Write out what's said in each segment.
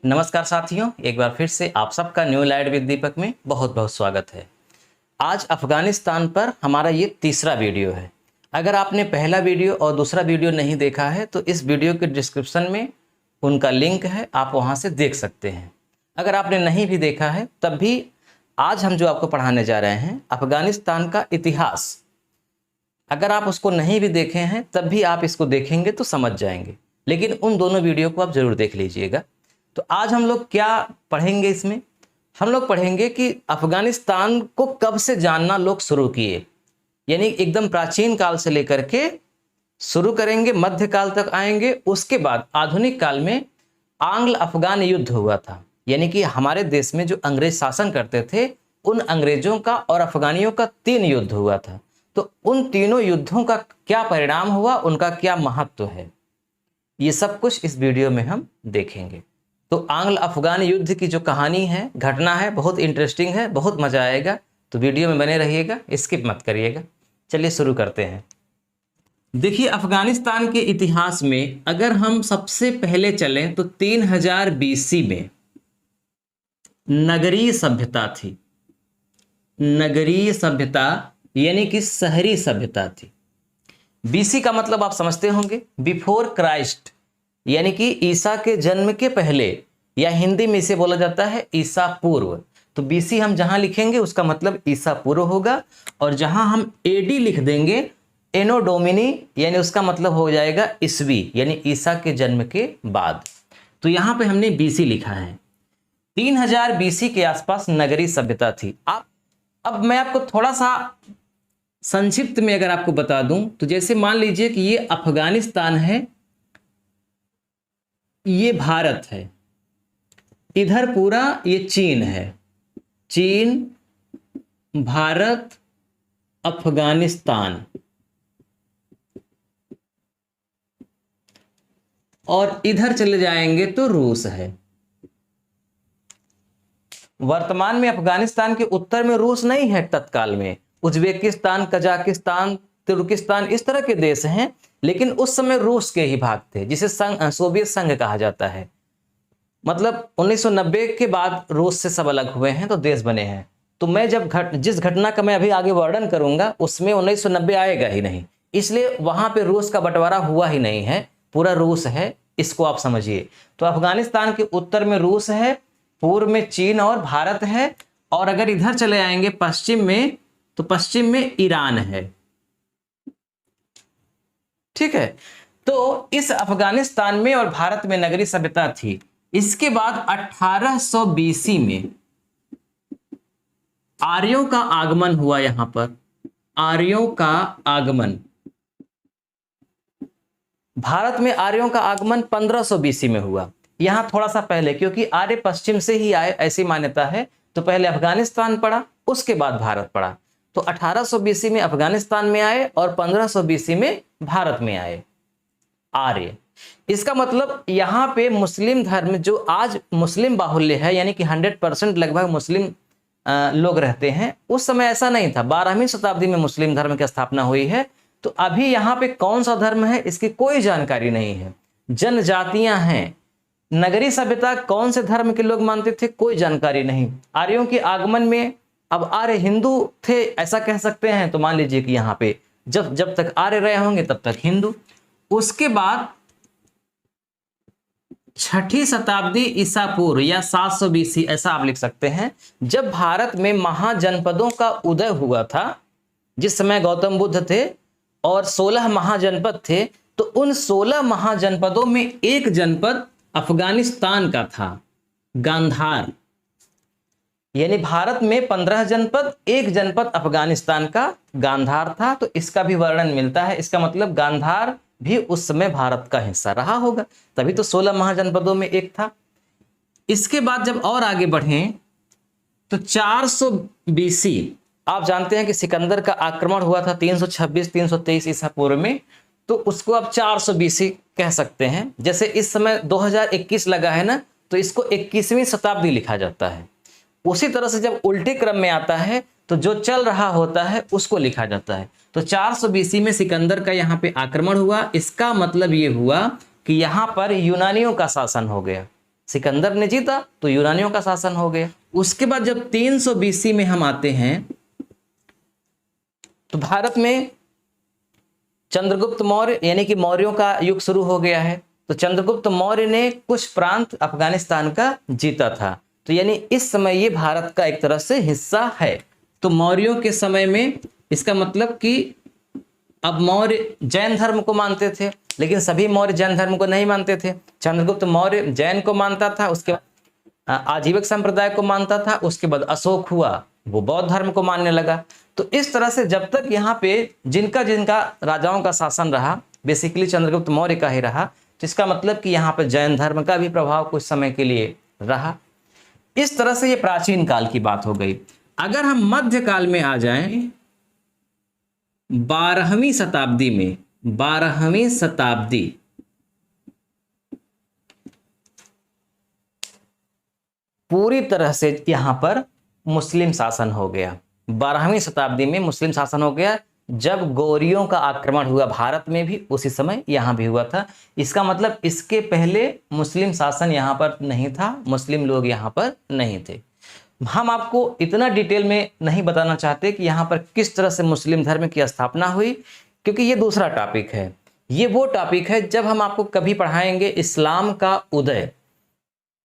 नमस्कार साथियों, एक बार फिर से आप सबका न्यू लाइट विद दीपक में बहुत बहुत स्वागत है। आज अफ़गानिस्तान पर हमारा ये तीसरा वीडियो है। अगर आपने पहला वीडियो और दूसरा वीडियो नहीं देखा है तो इस वीडियो के डिस्क्रिप्शन में उनका लिंक है, आप वहाँ से देख सकते हैं। अगर आपने नहीं भी देखा है तब भी आज हम जो आपको पढ़ाने जा रहे हैं अफ़गानिस्तान का इतिहास, अगर आप उसको नहीं भी देखे हैं तब भी आप इसको देखेंगे तो समझ जाएंगे, लेकिन उन दोनों वीडियो को आप ज़रूर देख लीजिएगा। तो आज हम लोग क्या पढ़ेंगे, इसमें हम लोग पढ़ेंगे कि अफ़गानिस्तान को कब से जानना लोग शुरू किए, यानी एकदम प्राचीन काल से लेकर के शुरू करेंगे, मध्यकाल तक आएंगे। उसके बाद आधुनिक काल में आंग्ल अफगान युद्ध हुआ था, यानी कि हमारे देश में जो अंग्रेज शासन करते थे उन अंग्रेजों का और अफगानियों का 3 युद्ध हुआ था। तो उन तीनों युद्धों का क्या परिणाम हुआ, उनका क्या महत्व है, ये सब कुछ इस वीडियो में हम देखेंगे। तो आंग्ल अफगान युद्ध की जो कहानी है, घटना है, बहुत इंटरेस्टिंग है, बहुत मजा आएगा। तो वीडियो में बने रहिएगा, स्किप मत करिएगा। चलिए शुरू करते हैं। देखिए, अफगानिस्तान के इतिहास में अगर हम सबसे पहले चलें तो 3000 बीसी में नगरीय सभ्यता थी। नगरीय सभ्यता यानी कि शहरी सभ्यता थी। बीसी का मतलब आप समझते होंगे, बिफोर क्राइस्ट, यानी कि ईसा के जन्म के पहले, या हिंदी में इसे बोला जाता है ईसा पूर्व। तो बीसी हम जहां लिखेंगे उसका मतलब ईसा पूर्व होगा, और जहां हम एडी लिख देंगे एनो डोमिनी, यानी उसका मतलब हो जाएगा ईसवी, यानी ईसा के जन्म के बाद। तो यहां पे हमने बीसी लिखा है। 3000 बीसी के आसपास नगरीय सभ्यता थी। अब मैं आपको थोड़ा सा संक्षिप्त में अगर आपको बता दूं तो जैसे मान लीजिए कि ये अफगानिस्तान है, ये भारत है, इधर पूरा ये चीन है। चीन, भारत, अफगानिस्तान, और इधर चले जाएंगे तो रूस है। वर्तमान में अफगानिस्तान के उत्तर में रूस नहीं है, तत्काल में उज्बेकिस्तान, कजाकिस्तान, तुर्किस्तान, इस तरह के देश हैं, लेकिन उस समय रूस के ही भाग थे, जिसे सोवियत संघ कहा जाता है। मतलब 1990 के बाद रूस से सब अलग हुए हैं तो देश बने हैं। तो मैं जिस घटना का मैं अभी आगे वर्णन करूंगा उसमें 1990 आएगा ही नहीं, इसलिए वहां पे रूस का बंटवारा हुआ ही नहीं है, पूरा रूस है, इसको आप समझिए। तो अफगानिस्तान के उत्तर में रूस है, पूर्व में चीन और भारत है, और अगर इधर चले आएंगे पश्चिम में तो पश्चिम में ईरान है। ठीक है, तो इस अफगानिस्तान में और भारत में नगरीय सभ्यता थी। इसके बाद 1800 बीसी में आर्यों का आगमन हुआ। यहां पर आर्यों का आगमन, भारत में आर्यों का आगमन 1500 बीसी में हुआ। यहां थोड़ा सा पहले, क्योंकि आर्य पश्चिम से ही आए ऐसी मान्यता है, तो पहले अफगानिस्तान पड़ा, उसके बाद भारत पड़ा। तो 1800 बीसी में अफगानिस्तान में आए और 1500 बीसी में भारत में आए आर्य। इसका मतलब यहाँ पे मुस्लिम धर्म, जो आज मुस्लिम बाहुल्य है, यानी कि 100% लगभग मुस्लिम लोग रहते हैं, उस समय ऐसा नहीं था। 12वीं शताब्दी में मुस्लिम धर्म की स्थापना हुई है। तो अभी यहाँ पे कौन सा धर्म है इसकी कोई जानकारी नहीं है। जनजातियां हैं, नगरीय सभ्यता कौन से धर्म के लोग मानते थे कोई जानकारी नहीं। आर्यों के आगमन में, अब आर्य हिंदू थे ऐसा कह सकते हैं, तो मान लीजिए कि यहाँ पे जब तक आर्य रहे होंगे तब तक हिंदू। उसके बाद 6ठी शताब्दी ईसा पूर्व या 700 बीसी, ऐसा आप लिख सकते हैं, जब भारत में महाजनपदों का उदय हुआ था। जिस समय गौतम बुद्ध थे और 16 महाजनपद थे, तो उन 16 महाजनपदों में एक जनपद अफगानिस्तान का था, गांधार। यानी भारत में 15 जनपद, एक जनपद अफगानिस्तान का गांधार था। तो इसका भी वर्णन मिलता है। इसका मतलब गांधार भी उस समय भारत का हिस्सा रहा होगा, तभी तो 16 महाजनपदों में एक था। इसके बाद जब और आगे बढ़ें तो 400 बीसी, आप जानते हैं कि सिकंदर का आक्रमण हुआ था 326-323 ईसा पूर्व में, तो उसको आप 400 बीसी कह सकते हैं। जैसे इस समय 2021 लगा है ना, तो इसको 21वीं शताब्दी लिखा जाता है। उसी तरह से जब उल्टे क्रम में आता है तो जो चल रहा होता है उसको लिखा जाता है। तो 400 बीसी में सिकंदर का यहाँ पे आक्रमण हुआ। इसका मतलब ये हुआ कि यहाँ पर यूनानियों का शासन हो गया। सिकंदर ने जीता तो यूनानियों का शासन हो गया। उसके बाद जब 300 BC में हम आते हैं तो भारत में चंद्रगुप्त मौर्य यानी कि मौर्यों का युग शुरू हो गया है। तो चंद्रगुप्त मौर्य ने कुछ प्रांत अफगानिस्तान का जीता था, तो यानी इस समय ये भारत का एक तरह से हिस्सा है। तो मौर्यों के समय में इसका मतलब कि अब मौर्य जैन धर्म को मानते थे, लेकिन सभी मौर्य जैन धर्म को नहीं मानते थे। चंद्रगुप्त मौर्य जैन को मानता था, उसके बाद आजीवक संप्रदाय को मानता था, उसके बाद अशोक हुआ वो बौद्ध धर्म को मानने लगा। तो इस तरह से जब तक यहाँ पे जिनका जिनका राजाओं का शासन रहा, बेसिकली चंद्रगुप्त मौर्य का ही रहा, जिसका मतलब कि यहाँ पर जैन धर्म का भी प्रभाव कुछ समय के लिए रहा। इस तरह से ये प्राचीन काल की बात हो गई। अगर हम मध्यकाल में आ जाएं, 12वीं शताब्दी में, 12वीं शताब्दी पूरी तरह से यहां पर मुस्लिम शासन हो गया। 12वीं शताब्दी में मुस्लिम शासन हो गया। जब गौरियों का आक्रमण हुआ भारत में भी, उसी समय यहां भी हुआ था। इसका मतलब इसके पहले मुस्लिम शासन यहां पर नहीं था, मुस्लिम लोग यहां पर नहीं थे। हम आपको इतना डिटेल में नहीं बताना चाहते कि यहाँ पर किस तरह से मुस्लिम धर्म की स्थापना हुई, क्योंकि ये दूसरा टॉपिक है। ये वो टॉपिक है जब हम आपको कभी पढ़ाएंगे इस्लाम का उदय,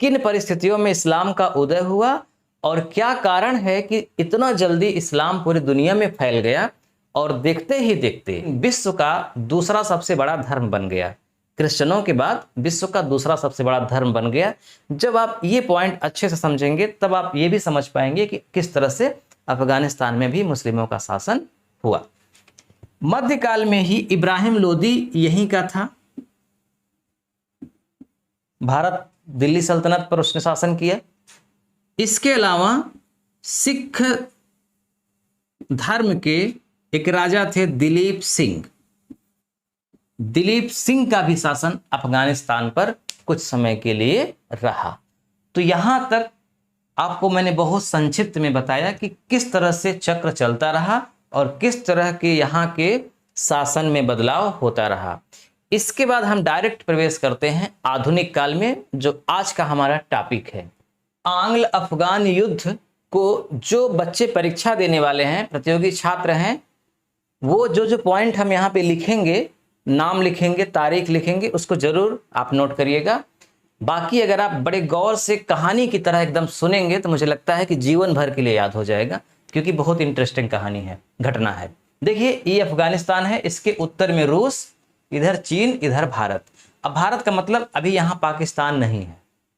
किन परिस्थितियों में इस्लाम का उदय हुआ और क्या कारण है कि इतना जल्दी इस्लाम पूरी दुनिया में फैल गया और देखते ही देखते विश्व का दूसरा सबसे बड़ा धर्म बन गया। क्रिश्चियनों के बाद विश्व का दूसरा सबसे बड़ा धर्म बन गया। जब आप ये पॉइंट अच्छे से समझेंगे तब आप ये भी समझ पाएंगे कि किस तरह से अफगानिस्तान में भी मुस्लिमों का शासन हुआ। मध्यकाल में ही इब्राहिम लोदी यहीं का था। भारत दिल्ली सल्तनत पर उसने शासन किया। इसके अलावा सिख धर्म के एक राजा थे दिलीप सिंह। दिलीप सिंह का भी शासन अफगानिस्तान पर कुछ समय के लिए रहा। तो यहां तक आपको मैंने बहुत संक्षिप्त में बताया कि किस तरह से चक्र चलता रहा और किस तरह के यहाँ के शासन में बदलाव होता रहा। इसके बाद हम डायरेक्ट प्रवेश करते हैं आधुनिक काल में, जो आज का हमारा टॉपिक है। आंग्ल अफगान युद्ध को जो बच्चे परीक्षा देने वाले हैं, प्रतियोगी छात्र हैं, वो जो पॉइंट हम यहाँ पे लिखेंगे, नाम लिखेंगे, तारीख लिखेंगे, उसको जरूर आप नोट करिएगा। बाकी अगर आप बड़े गौर से कहानी की तरह एकदम सुनेंगे तो मुझे लगता है कि जीवन भर के लिए याद हो जाएगा, क्योंकि बहुत इंटरेस्टिंग कहानी है, घटना है। देखिए, ये अफगानिस्तान है, इसके उत्तर में रूस, इधर चीन, इधर भारत। अब भारत का मतलब अभी यहाँ पाकिस्तान नहीं है,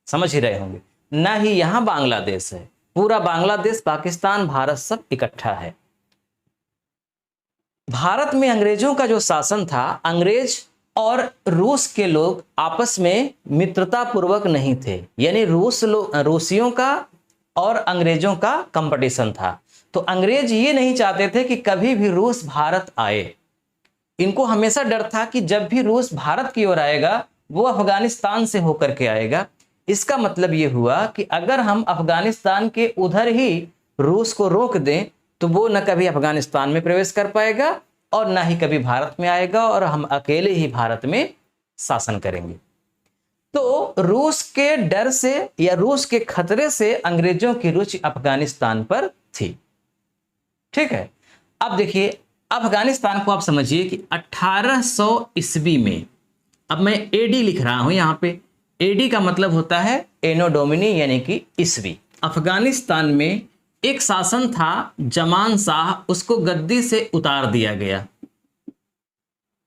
समझ ही रहे होंगे, ना ही यहाँ बांग्लादेश है। पूरा बांग्लादेश, पाकिस्तान, भारत सब इकट्ठा है। भारत में अंग्रेजों का जो शासन था, अंग्रेज और रूस के लोग आपस में मित्रता पूर्वक नहीं थे, यानी रूसियों का और अंग्रेजों का कंपटीशन था। तो अंग्रेज ये नहीं चाहते थे कि कभी भी रूस भारत आए। इनको हमेशा डर था कि जब भी रूस भारत की ओर आएगा वो अफगानिस्तान से होकर के आएगा। इसका मतलब ये हुआ कि अगर हम अफगानिस्तान के उधर ही रूस को रोक दें तो वो न कभी अफगानिस्तान में प्रवेश कर पाएगा और ना ही कभी भारत में आएगा, और हम अकेले ही भारत में शासन करेंगे। तो रूस के डर से या रूस के खतरे से अंग्रेजों की रुचि अफगानिस्तान पर थी। ठीक है, अब देखिए अफगानिस्तान को आप समझिए कि 1800 ईस्वी में, अब मैं एडी लिख रहा हूं यहां पे, एडी का मतलब होता है एनो डोमिनी यानी कि ईस्वी। अफगानिस्तान में एक शासन था जमान शाह, उसको गद्दी से उतार दिया गया।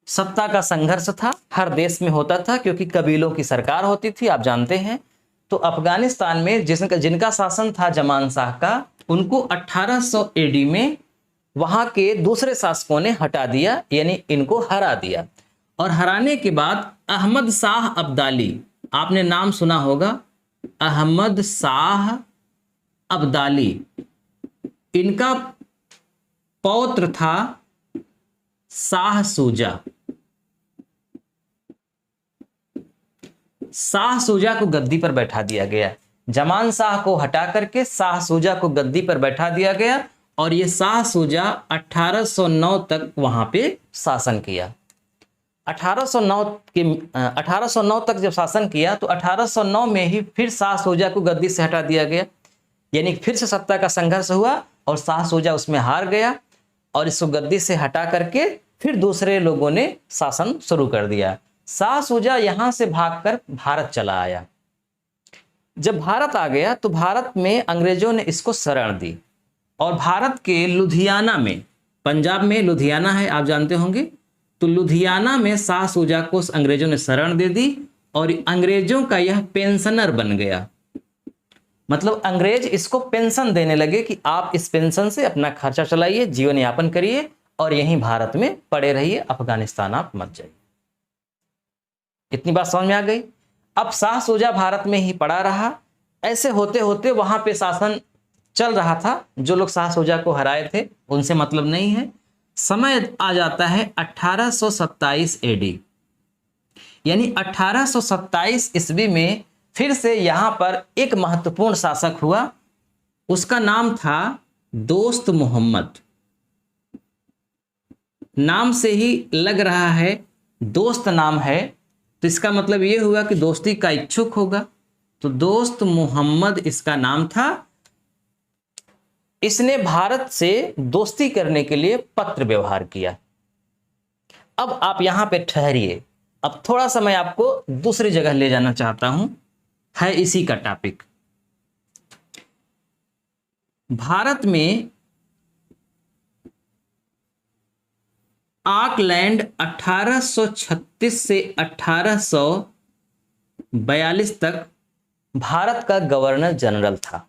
सत्ता का संघर्ष था, हर देश में होता था क्योंकि कबीलों की सरकार होती थी, आप जानते हैं। तो अफगानिस्तान में जिनका शासन था जमान शाह का, उनको 1800 एडी में वहां के दूसरे शासकों ने हटा दिया, यानी इनको हरा दिया। और हराने के बाद अहमद शाह अब्दाली, आपने नाम सुना होगा, अहमद शाह अब्दाली, इनका पौत्र था शाह सूजा। शाह सूजा को गद्दी पर बैठा दिया गया। जमान शाह को हटा करके शाह सूजा को गद्दी पर बैठा दिया गया, और ये शाह सूजा 1809 तक वहां पे शासन किया। 1809 के 1809 तक जब शासन किया तो 1809 में ही फिर शाह सूजा को गद्दी से हटा दिया गया, यानी फिर से सत्ता का संघर्ष हुआ और शाह सूजा उसमें हार गया और इसको गद्दी से हटा करके फिर दूसरे लोगों ने शासन शुरू कर दिया। शाह सूजा यहां से भागकर भारत चला आया। जब भारत आ गया तो भारत में अंग्रेजों ने इसको शरण दी और भारत के लुधियाना में, पंजाब में लुधियाना है आप जानते होंगे, तो लुधियाना में शाह सूजा को अंग्रेजों ने शरण दे दी और अंग्रेजों का यह पेंशनर बन गया। मतलब अंग्रेज इसको पेंशन देने लगे कि आप इस पेंशन से अपना खर्चा चलाइए, जीवन यापन करिए और यहीं भारत में पड़े रहिए, अफगानिस्तान आप मत जाइए। इतनी बात समझ में आ गई। अब शाह सूजा भारत में ही पड़ा रहा। ऐसे होते होते वहां पे शासन चल रहा था। जो लोग शाह सूजा को हराए थे उनसे मतलब नहीं है। समय आ जाता है 1827 एडी, यानी 1827 ईस्वी में फिर से यहां पर एक महत्वपूर्ण शासक हुआ। उसका नाम था दोस्त मोहम्मद। नाम से ही लग रहा है दोस्त नाम है, तो इसका मतलब यह हुआ कि दोस्ती का इच्छुक होगा। तो दोस्त मोहम्मद इसका नाम था। इसने भारत से दोस्ती करने के लिए पत्र व्यवहार किया। अब आप यहां पे ठहरिए, अब थोड़ा सा मैं आपको दूसरी जगह ले जाना चाहता हूं, है इसी का टॉपिक। भारत में ऑकलैंड 1836 से 1842 तक भारत का गवर्नर जनरल था।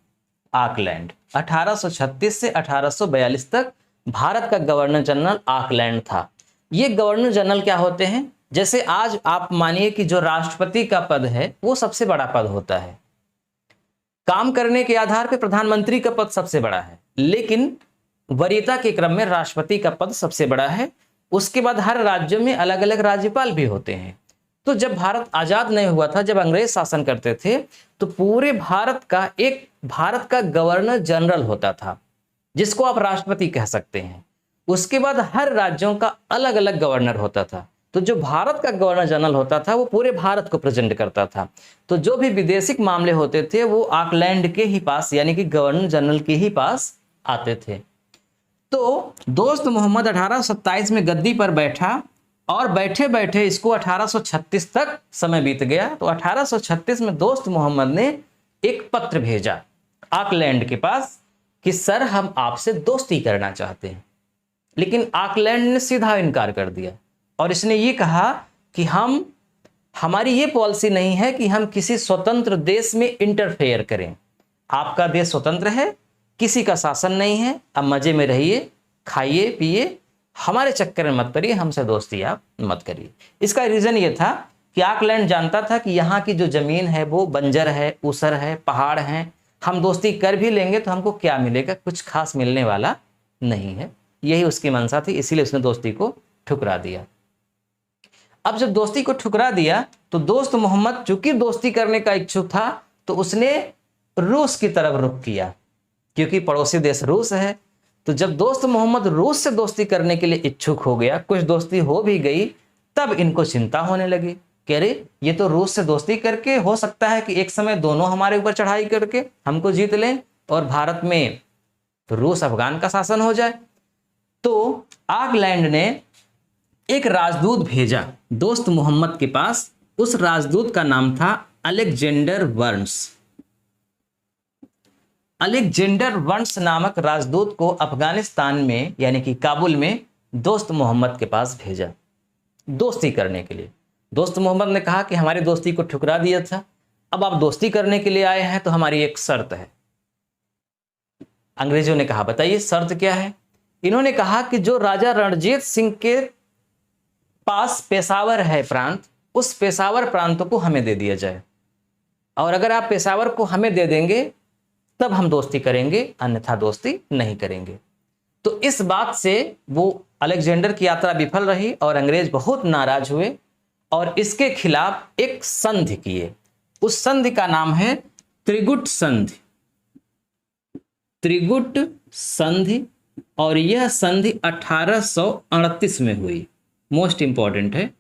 ऑकलैंड 1836 से 1842 तक भारत का गवर्नर जनरल ऑकलैंड था। ये गवर्नर जनरल क्या होते हैं? जैसे आज आप मानिए कि जो राष्ट्रपति का पद है वो सबसे बड़ा पद होता है। काम करने के आधार पर प्रधानमंत्री का पद सबसे बड़ा है, लेकिन वरीयता के क्रम में राष्ट्रपति का पद सबसे बड़ा है। उसके बाद हर राज्य में अलग अलग राज्यपाल भी होते हैं। तो जब भारत आजाद नहीं हुआ था, जब अंग्रेज शासन करते थे, तो पूरे भारत का एक भारत का गवर्नर जनरल होता था, जिसको आप राष्ट्रपति कह सकते हैं। उसके बाद हर राज्यों का अलग अलग गवर्नर होता था। तो जो भारत का गवर्नर जनरल होता था वो पूरे भारत को प्रेजेंट करता था। तो जो भी विदेशिक मामले होते थे वो ऑकलैंड के ही पास, यानी कि गवर्नर जनरल के ही पास आते थे। तो दोस्त मोहम्मद 1827 में गद्दी पर बैठा और बैठे बैठे इसको 1836 तक समय बीत गया। तो 1836 में दोस्त मोहम्मद ने एक पत्र भेजा ऑकलैंड के पास कि सर हम आपसे दोस्ती करना चाहते हैं। लेकिन ऑकलैंड ने सीधा इनकार कर दिया और इसने ये कहा कि हमारी ये पॉलिसी नहीं है कि हम किसी स्वतंत्र देश में इंटरफेयर करें। आपका देश स्वतंत्र है, किसी का शासन नहीं है, अब मजे में रहिए, खाइए पिए, हमारे चक्कर में मत पड़िए, हमसे दोस्ती आप मत करिए। इसका रीजन ये था कि ऑकलैंड जानता था कि यहाँ की जो जमीन है वो बंजर है, ऊसर है, पहाड़ हैं। हम दोस्ती कर भी लेंगे तो हमको क्या मिलेगा? कुछ खास मिलने वाला नहीं है। यही उसकी मंशा थी, इसीलिए उसने दोस्ती को ठुकरा दिया। अब जब दोस्ती को ठुकरा दिया तो दोस्त मोहम्मद चूंकि दोस्ती करने का इच्छुक था तो उसने रूस की तरफ रुख किया, क्योंकि पड़ोसी देश रूस है। तो जब दोस्त मोहम्मद रूस से दोस्ती करने के लिए इच्छुक हो गया, कुछ दोस्ती हो भी गई, तब इनको चिंता होने लगी कि अरे ये तो रूस से दोस्ती करके हो सकता है कि एक समय दोनों हमारे ऊपर चढ़ाई करके हमको जीत लें और भारत में रूस अफगान का शासन हो जाए। तो ऑकलैंड ने एक राजदूत भेजा दोस्त मोहम्मद के पास। उस राजदूत का नाम था अलेक्जेंडर वर्न्स। अलेक्जेंडर वर्न्स नामक राजदूत को अफगानिस्तान में यानी कि काबुल में दोस्त मोहम्मद के पास भेजा दोस्ती करने के लिए। दोस्त मोहम्मद ने कहा कि हमारी दोस्ती को ठुकरा दिया था, अब आप दोस्ती करने के लिए आए हैं तो हमारी एक शर्त है। अंग्रेजों ने कहा बताइए शर्त क्या है? इन्होंने कहा कि जो राजा रणजीत सिंह के पास पेशावर है प्रांत, उस पेशावर प्रांत को हमें दे दिया जाए, और अगर आप पेशावर को हमें दे देंगे तब हम दोस्ती करेंगे, अन्यथा दोस्ती नहीं करेंगे। तो इस बात से वो अलेक्जेंडर की यात्रा विफल रही और अंग्रेज बहुत नाराज हुए और इसके खिलाफ एक संधि किए। उस संधि का नाम है त्रिगुट संधि। त्रिगुट संधि, और यह संधि 1838 में हुई। मोस्ट इंपॉर्टेंट है,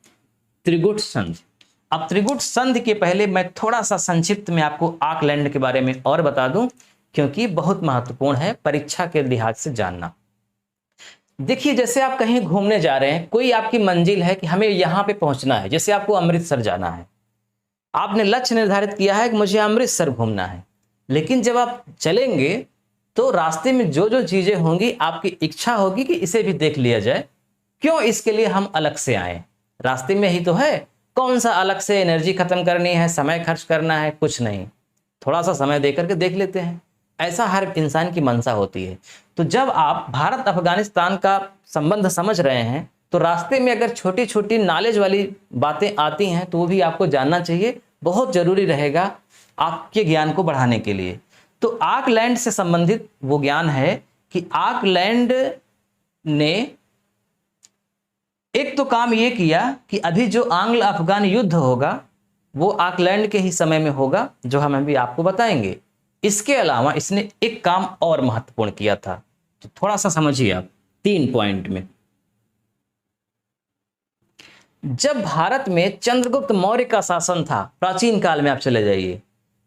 त्रिगुट संधि। अब त्रिगुट संधि के पहले मैं थोड़ा सा संक्षिप्त में आपको ऑकलैंड के बारे में और बता दूं, क्योंकि बहुत महत्वपूर्ण है परीक्षा के लिहाज से जानना। देखिए, जैसे आप कहीं घूमने जा रहे हैं, कोई आपकी मंजिल है कि हमें यहां पे पहुंचना है, जैसे आपको अमृतसर जाना है, आपने लक्ष्य निर्धारित किया है कि मुझे अमृतसर घूमना है, लेकिन जब आप चलेंगे तो रास्ते में जो जो चीजें होंगी आपकी इच्छा होगी कि इसे भी देख लिया जाए। क्यों? इसके लिए हम अलग से आए, रास्ते में ही तो है, कौन सा अलग से एनर्जी खत्म करनी है, समय खर्च करना है, कुछ नहीं, थोड़ा सा समय देकर के देख लेते हैं। ऐसा हर इंसान की मंशा होती है। तो जब आप भारत अफगानिस्तान का संबंध समझ रहे हैं तो रास्ते में अगर छोटी छोटी नॉलेज वाली बातें आती हैं तो वो भी आपको जानना चाहिए, बहुत जरूरी रहेगा आपके ज्ञान को बढ़ाने के लिए। तो ऑकलैंड से संबंधित वो ज्ञान है कि ऑकलैंड ने एक तो काम ये किया कि अभी जो आंग्ल अफगान युद्ध होगा वो ऑकलैंड के ही समय में होगा, जो हम अभी आपको बताएंगे। इसके अलावा इसने एक काम और महत्वपूर्ण किया था, तो थोड़ा सा समझिए आप 3 पॉइंट में। जब भारत में चंद्रगुप्त मौर्य का शासन था, प्राचीन काल में आप चले जाइए,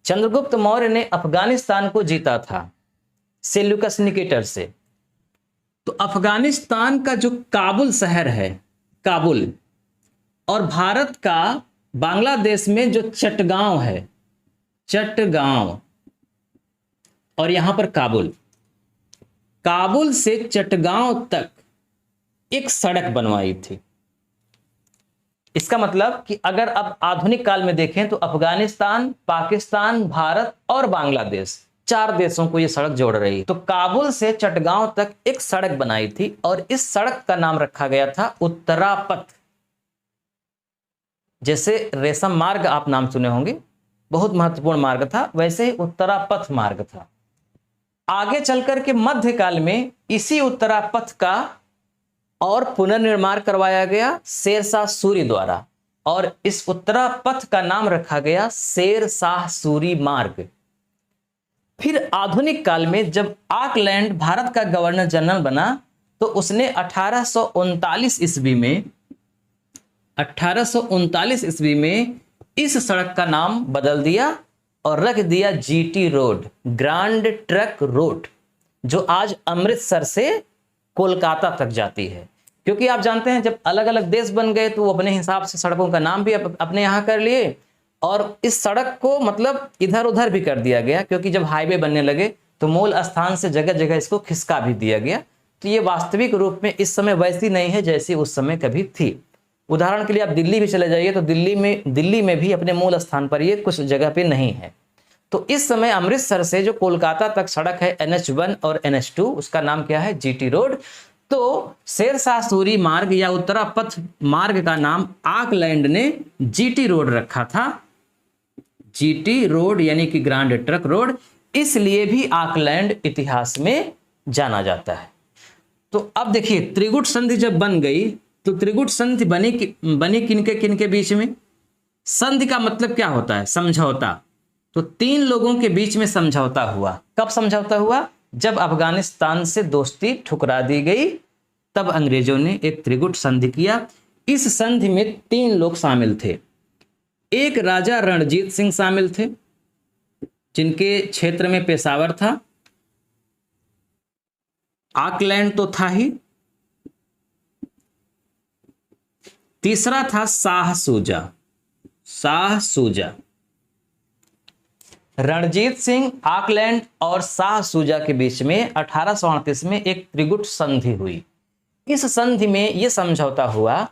चंद्रगुप्त मौर्य ने अफगानिस्तान को जीता था सेल्यूकस निकेटर से। तो अफगानिस्तान का जो काबुल शहर है, काबुल, और भारत का बांग्लादेश में जो चटगांव है, चटगांव, और यहां पर काबुल, काबुल से चटगांव तक एक सड़क बनवाई थी। इसका मतलब कि अगर अब आधुनिक काल में देखें तो अफगानिस्तान, पाकिस्तान, भारत और बांग्लादेश, 4 देशों को यह सड़क जोड़ रही है। तो काबुल से चटगांव तक एक सड़क बनाई थी और इस सड़क का नाम रखा गया था उत्तरापथ। जैसे रेशम मार्ग आप नाम सुने होंगे, बहुत महत्वपूर्ण मार्ग था, वैसे ही उत्तरापथ मार्ग था। आगे चलकर के मध्यकाल में इसी उत्तरापथ का और पुनर्निर्माण करवाया गया शेरशाह सूरी द्वारा, और इस उत्तरापथ का नाम रखा गया शेरशाह सूरी मार्ग। फिर आधुनिक काल में जब ऑकलैंड भारत का गवर्नर जनरल बना तो उसने 1839 ईस्वी में इस सड़क का नाम बदल दिया और रख दिया GT road, grand truck road, जो आज अमृतसर से कोलकाता तक जाती है। क्योंकि आप जानते हैं जब अलग अलग देश बन गए तो वो अपने हिसाब से सड़कों का नाम भी अपने यहाँ कर लिए, और इस सड़क को मतलब इधर उधर भी कर दिया गया, क्योंकि जब हाईवे बनने लगे तो मूल स्थान से जगह जगह इसको खिसका भी दिया गया। तो ये वास्तविक रूप में इस समय वैसी नहीं है जैसी उस समय कभी थी। उदाहरण के लिए आप दिल्ली भी चले जाइए तो दिल्ली में भी अपने मूल स्थान पर ये कुछ जगह पे नहीं है। तो इस समय अमृतसर से जो कोलकाता तक सड़क है NH1 और NH2, उसका नाम क्या है? GT road. तो शेरशाह सूरी मार्ग या उत्तरापथ मार्ग का नाम ऑकलैंड ने जीटी रोड रखा था। जीटी रोड यानी कि ग्रांड ट्रक रोड, इसलिए भी ऑकलैंड इतिहास में जाना जाता है। तो अब देखिए, त्रिगुट संधि जब बन गई तो त्रिगुट संधि बनी किनके बीच में? संधि का मतलब क्या होता है? समझौता। तो 3 लोगों के बीच में समझौता हुआ। कब समझौता हुआ? जब अफगानिस्तान से दोस्ती ठुकरा दी गई, तब अंग्रेजों ने एक त्रिगुट संधि किया। इस संधि में 3 लोग शामिल थे। एक राजा रणजीत सिंह शामिल थे, जिनके क्षेत्र में पेशावर था, ऑकलैंड तो था ही। तीसरा था शाह सूजा। रणजीत सिंह, ऑकलैंड और शाह सूजा के बीच में 1838 में एक त्रिगुट संधि हुई। इस संधि में यह समझौता हुआ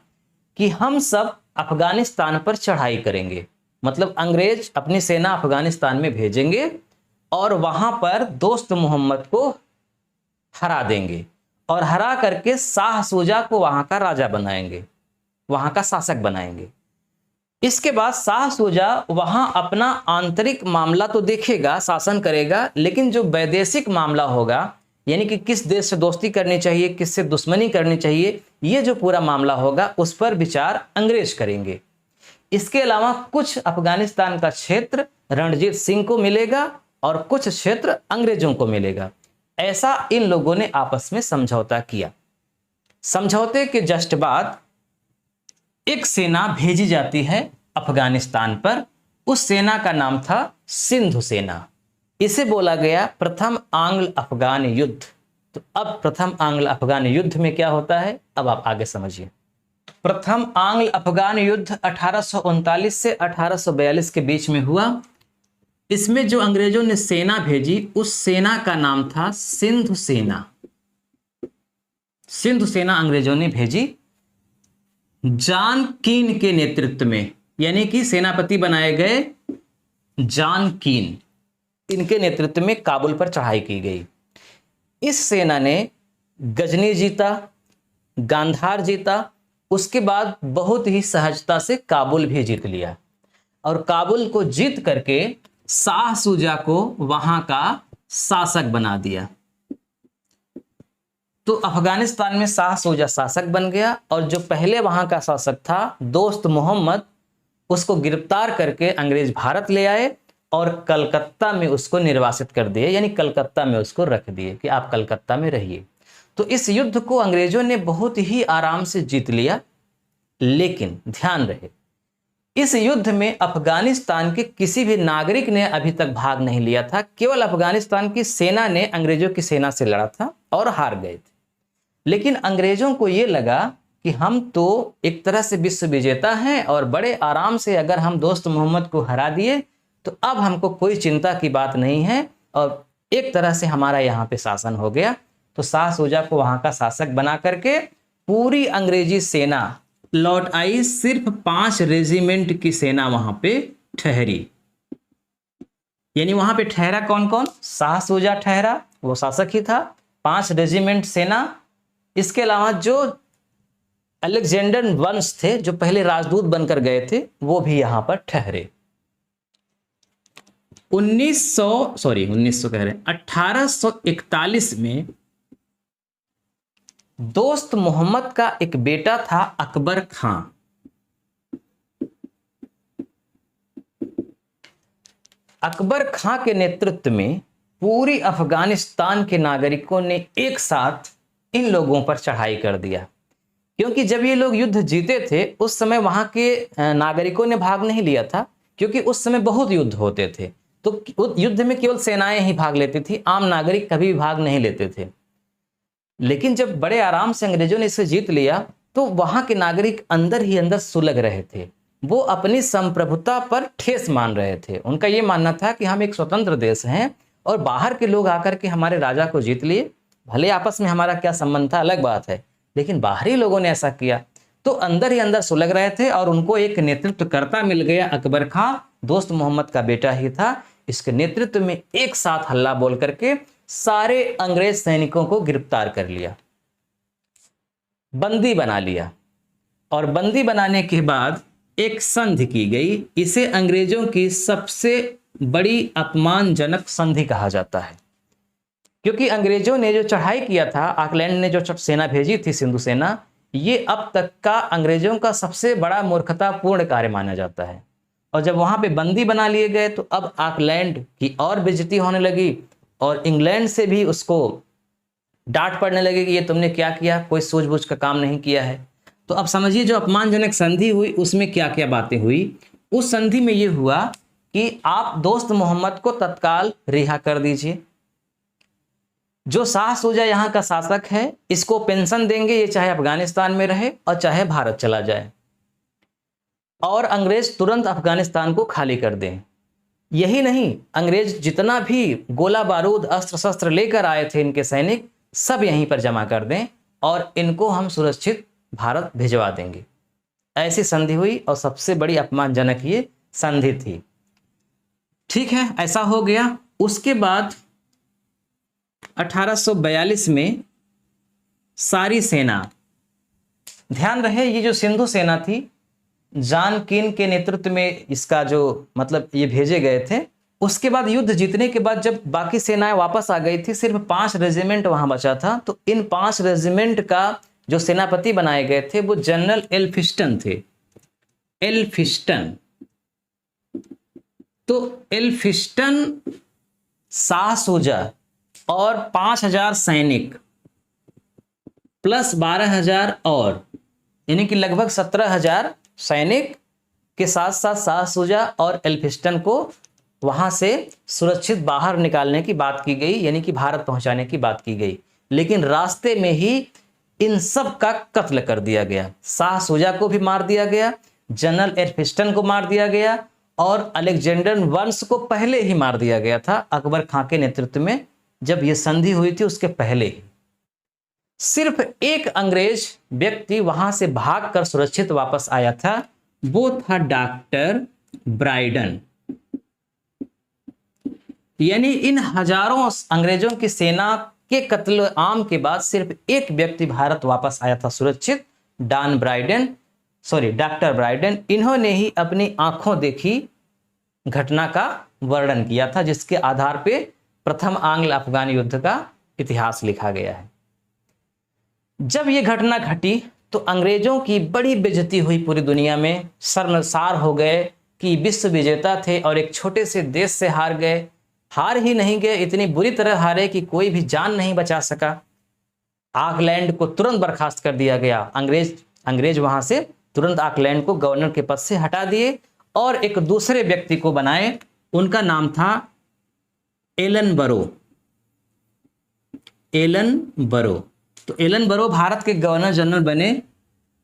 कि हम सब अफगानिस्तान पर चढ़ाई करेंगे, मतलब अंग्रेज अपनी सेना अफगानिस्तान में भेजेंगे और वहां पर दोस्त मोहम्मद को हरा देंगे, और हरा करके शाह सूजा को वहां का राजा बनाएंगे, वहां का शासक बनाएंगे। इसके बाद शाह सूजा वहां अपना आंतरिक मामला तो देखेगा, शासन करेगा, लेकिन जो वैदेशिक मामला होगा, यानी कि किस देश से दोस्ती करनी चाहिए, किससे दुश्मनी करनी चाहिए, ये जो पूरा मामला होगा उस पर विचार अंग्रेज करेंगे। इसके अलावा कुछ अफगानिस्तान का क्षेत्र रणजीत सिंह को मिलेगा और कुछ क्षेत्र अंग्रेजों को मिलेगा। ऐसा इन लोगों ने आपस में समझौता किया। समझौते के जस्ट बाद एक सेना भेजी जाती है अफगानिस्तान पर। उस सेना का नाम था सिंधु सेना। इसे बोला गया प्रथम आंग्ल अफगान युद्ध। तो अब प्रथम आंग्ल अफगान युद्ध में क्या होता है, अब आप आगे समझिए। प्रथम आंग्ल अफगान युद्ध 1839 से 1842 के बीच में हुआ। इसमें जो अंग्रेजों ने सेना भेजी उस सेना का नाम था सिंधु सेना। सिंधु सेना अंग्रेजों ने भेजी जॉन कीन के नेतृत्व में, यानी कि सेनापति बनाए गए जॉन कीन, इनके नेतृत्व में काबुल पर चढ़ाई की गई। इस सेना ने गजनी जीता, गांधार जीता, उसके बाद बहुत ही सहजता से काबुल भी जीत लिया और काबुल को जीत करके शाह शुजा को वहां का शासक बना दिया। तो अफगानिस्तान में शाह शुजा शासक बन गया और जो पहले वहां का शासक था दोस्त मोहम्मद, उसको गिरफ्तार करके अंग्रेज भारत ले आए और कलकत्ता में उसको निर्वासित कर दिए, यानी कलकत्ता में उसको रख दिए कि आप कलकत्ता में रहिए। तो इस युद्ध को अंग्रेजों ने बहुत ही आराम से जीत लिया। लेकिन ध्यान रहे, इस युद्ध में अफगानिस्तान के किसी भी नागरिक ने अभी तक भाग नहीं लिया था। केवल अफगानिस्तान की सेना ने अंग्रेजों की सेना से लड़ा था और हार गए थे। लेकिन अंग्रेजों को यह लगा कि हम तो एक तरह से विश्व विजेता हैं और बड़े आराम से अगर हम दोस्त मोहम्मद को हरा दिए तो अब हमको कोई चिंता की बात नहीं है और एक तरह से हमारा यहाँ पे शासन हो गया। तो शाह शुजा को वहां का शासक बना करके पूरी अंग्रेजी सेना लौट आई। सिर्फ 5 रेजिमेंट की सेना वहां पे ठहरी। यानी वहां पे ठहरा कौन कौन? शाह शुजा ठहरा, वो शासक ही था। 5 रेजिमेंट सेना, इसके अलावा जो अलेक्जेंडर वंश थे जो पहले राजदूत बनकर गए थे वो भी यहां पर ठहरे। 1841 में दोस्त मोहम्मद का एक बेटा था अकबर खां। अकबर खां के नेतृत्व में पूरी अफगानिस्तान के नागरिकों ने एक साथ इन लोगों पर चढ़ाई कर दिया। क्योंकि जब ये लोग युद्ध जीते थे उस समय वहां के नागरिकों ने भाग नहीं लिया था, क्योंकि उस समय बहुत युद्ध होते थे। तो युद्ध में केवल सेनाएं ही भाग लेती थी, आम नागरिक कभी भी भाग नहीं लेते थे। लेकिन जब बड़े आराम से अंग्रेजों ने इसे जीत लिया तो वहां के नागरिक अंदर ही अंदर सुलग रहे थे। वो अपनी संप्रभुता पर ठेस मान रहे थे। उनका ये मानना था कि हम एक स्वतंत्र देश हैं और बाहर के लोग आकर के हमारे राजा को जीत लिए, भले आपस में हमारा क्या संबंध था अलग बात है, लेकिन बाहरी लोगों ने ऐसा किया। तो अंदर ही अंदर सुलग रहे थे और उनको एक नेतृत्वकर्ता मिल गया, अकबर खां, दोस्त मोहम्मद का बेटा ही था। इसके नेतृत्व में एक साथ हल्ला बोल करके सारे अंग्रेज सैनिकों को गिरफ्तार कर लिया, बंदी बना लिया। और बंदी बनाने के बाद एक संधि की गई। इसे अंग्रेजों की सबसे बड़ी अपमानजनक संधि कहा जाता है, क्योंकि अंग्रेजों ने जो चढ़ाई किया था, ऑकलैंड ने जो सेना भेजी थी सिंधु सेना, ये अब तक का अंग्रेजों का सबसे बड़ा मूर्खतापूर्ण कार्य माना जाता है। और जब वहां पे बंदी बना लिए गए तो अब ऑकलैंड की और बेइज्जती होने लगी और इंग्लैंड से भी उसको डांट पड़ने लगी कि ये तुमने क्या किया, कोई सूझबूझ का काम नहीं किया है। तो अब समझिए जो अपमानजनक संधि हुई उसमें क्या क्या बातें हुई। उस संधि में ये हुआ कि आप दोस्त मोहम्मद को तत्काल रिहा कर दीजिए, जो शाह शुजा यहाँ का शासक है इसको पेंशन देंगे, ये चाहे अफगानिस्तान में रहे और चाहे भारत चला जाए, और अंग्रेज तुरंत अफगानिस्तान को खाली कर दें। यही नहीं, अंग्रेज जितना भी गोला बारूद अस्त्र शस्त्र लेकर आए थे इनके सैनिक सब यहीं पर जमा कर दें और इनको हम सुरक्षित भारत भिजवा देंगे। ऐसी संधि हुई और सबसे बड़ी अपमानजनक ये संधि थी। ठीक है, ऐसा हो गया। उसके बाद 1842 में सारी सेना, ध्यान रहे ये जो सिंधु सेना थी जॉन कीन के नेतृत्व में इसका जो मतलब ये भेजे गए थे। उसके बाद युद्ध जीतने के बाद जब बाकी सेनाएं वापस आ गई थी, सिर्फ 5 रेजिमेंट वहां बचा था। तो इन 5 रेजिमेंट का जो सेनापति बनाए गए थे वो जनरल एल्फिस्टन थे। एल्फिस्टन, तो एल्फिस्टन, शाह शुजा और 5000 सैनिक प्लस 12000 और यानी कि लगभग 17,000 सैनिक के साथ साथ शाह शुजा और एल्फिंस्टन को वहां से सुरक्षित बाहर निकालने की बात की गई, यानी कि भारत पहुंचाने की बात की गई। लेकिन रास्ते में ही इन सब का कत्ल कर दिया गया। शाह शुजा को भी मार दिया गया, जनरल एल्फिंस्टन को मार दिया गया और अलेक्जेंडर वंश को पहले ही मार दिया गया था, अकबर खां के नेतृत्व में जब यह संधि हुई थी उसके पहले ही। सिर्फ एक अंग्रेज व्यक्ति वहां से भागकर सुरक्षित वापस आया था, वो था डॉक्टर ब्राइडन। यानी इन हजारों अंग्रेजों की सेना के कत्ल आम के बाद सिर्फ एक व्यक्ति भारत वापस आया था सुरक्षित, डॉक्टर ब्राइडन। इन्होंने ही अपनी आंखों देखी घटना का वर्णन किया था, जिसके आधार पे प्रथम आंग्ल अफगान युद्ध का इतिहास लिखा गया है। जब यह घटना घटी तो अंग्रेजों की बड़ी बेइज्जती हुई पूरी दुनिया में, शर्मसार हो गए कि विश्व विजेता थे और एक छोटे से देश से हार गए। हार ही नहीं गए, इतनी बुरी तरह हारे कि कोई भी जान नहीं बचा सका। ऑकलैंड को तुरंत बर्खास्त कर दिया गया। अंग्रेज वहां से तुरंत ऑकलैंड को गवर्नर के पद से हटा दिए और एक दूसरे व्यक्ति को बनाए। उनका नाम था एलन बरो। तो एलन बरो भारत के गवर्नर जनरल बने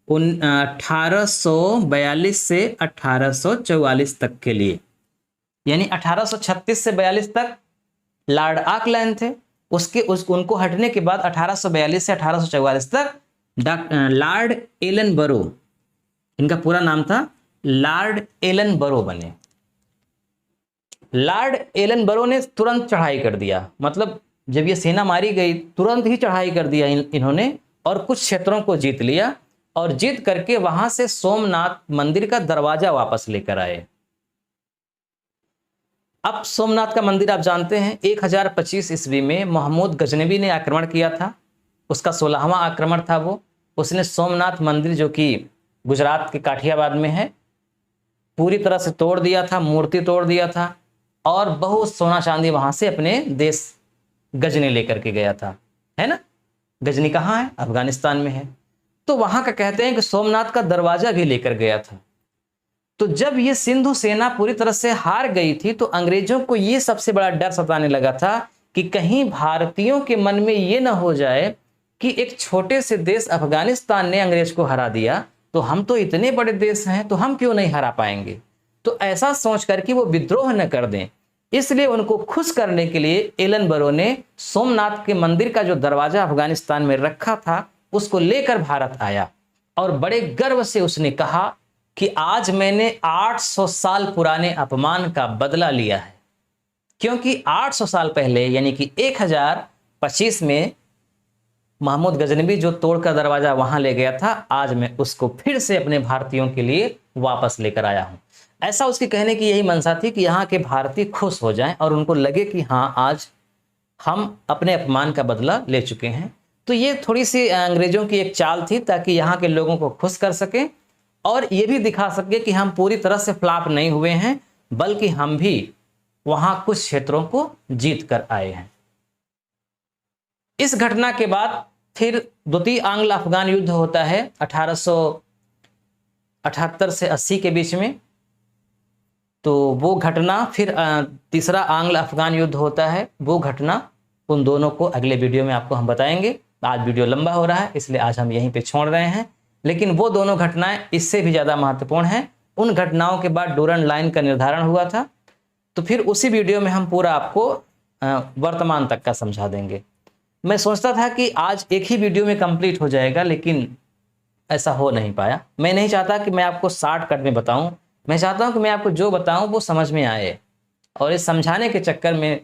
1842 से 1844 तक के लिए। यानी 1836 से 42 तक लॉर्ड ऑकलैंड थे, उनको हटने के बाद 1842 से 1844 तक लॉर्ड एलन बरो, इनका पूरा नाम था लॉर्ड एलन बरो बने। लॉर्ड एलन बरो ने तुरंत चढ़ाई कर दिया, मतलब जब ये सेना मारी गई तुरंत ही चढ़ाई कर दिया इन्होंने और कुछ क्षेत्रों को जीत लिया और जीत करके वहां से सोमनाथ मंदिर का दरवाजा वापस लेकर आए। अब सोमनाथ का मंदिर आप जानते हैं 1025 ईस्वी में महमूद गजनवी ने आक्रमण किया था, उसका 16वां आक्रमण था वो। उसने सोमनाथ मंदिर जो कि गुजरात के काठियावाड़ में है पूरी तरह से तोड़ दिया था, मूर्ति तोड़ दिया था और बहुत सोना चांदी वहां से अपने देश गजनी लेकर के गया था, है ना। गजनी कहाँ है? अफगानिस्तान में है। तो वहां का कहते हैं कि सोमनाथ का दरवाजा भी लेकर गया था। तो जब ये सिंधु सेना पूरी तरह से हार गई थी तो अंग्रेजों को ये सबसे बड़ा डर सताने लगा था कि कहीं भारतीयों के मन में ये ना हो जाए कि एक छोटे से देश अफगानिस्तान ने अंग्रेज को हरा दिया, तो हम तो इतने बड़े देश हैं तो हम क्यों नहीं हरा पाएंगे। तो ऐसा सोच करके वो विद्रोह न कर दें, इसलिए उनको खुश करने के लिए एलन बरो ने सोमनाथ के मंदिर का जो दरवाजा अफगानिस्तान में रखा था उसको लेकर भारत आया और बड़े गर्व से उसने कहा कि आज मैंने 800 साल पुराने अपमान का बदला लिया है। क्योंकि 800 साल पहले यानी कि 1025 में महमूद गजनवी जो तोड़कर दरवाजा वहां ले गया था, आज मैं उसको फिर से अपने भारतीयों के लिए वापस लेकर आया हूं। ऐसा उसके कहने की यही मंशा थी कि यहाँ के भारतीय खुश हो जाएं और उनको लगे कि हाँ आज हम अपने अपमान का बदला ले चुके हैं। तो ये थोड़ी सी अंग्रेजों की एक चाल थी ताकि यहाँ के लोगों को खुश कर सकें और ये भी दिखा सके कि हम पूरी तरह से फ्लॉप नहीं हुए हैं, बल्कि हम भी वहां कुछ क्षेत्रों को जीत कर आए हैं। इस घटना के बाद फिर द्वितीय आंग्ल अफगान युद्ध होता है 1878 से 80 के बीच में। तो वो घटना फिर तीसरा आंग्ल अफगान युद्ध होता है। वो घटना उन दोनों को अगले वीडियो में आपको हम बताएंगे। आज वीडियो लंबा हो रहा है इसलिए आज हम यहीं पे छोड़ रहे हैं, लेकिन वो दोनों घटनाएं इससे भी ज़्यादा महत्वपूर्ण हैं। उन घटनाओं के बाद डूरंड लाइन का निर्धारण हुआ था, तो फिर उसी वीडियो में हम पूरा आपको वर्तमान तक का समझा देंगे। मैं सोचता था कि आज एक ही वीडियो में कंप्लीट हो जाएगा, लेकिन ऐसा हो नहीं पाया। मैं नहीं चाहता कि मैं आपको शॉर्टकट में बताऊं, मैं चाहता हूं कि मैं आपको जो बताऊं वो समझ में आए, और इस समझाने के चक्कर में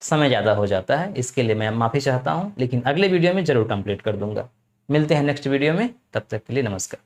समय ज़्यादा हो जाता है। इसके लिए मैं माफ़ी चाहता हूं, लेकिन अगले वीडियो में ज़रूर कंप्लीट कर दूंगा। मिलते हैं नेक्स्ट वीडियो में, तब तक के लिए नमस्कार।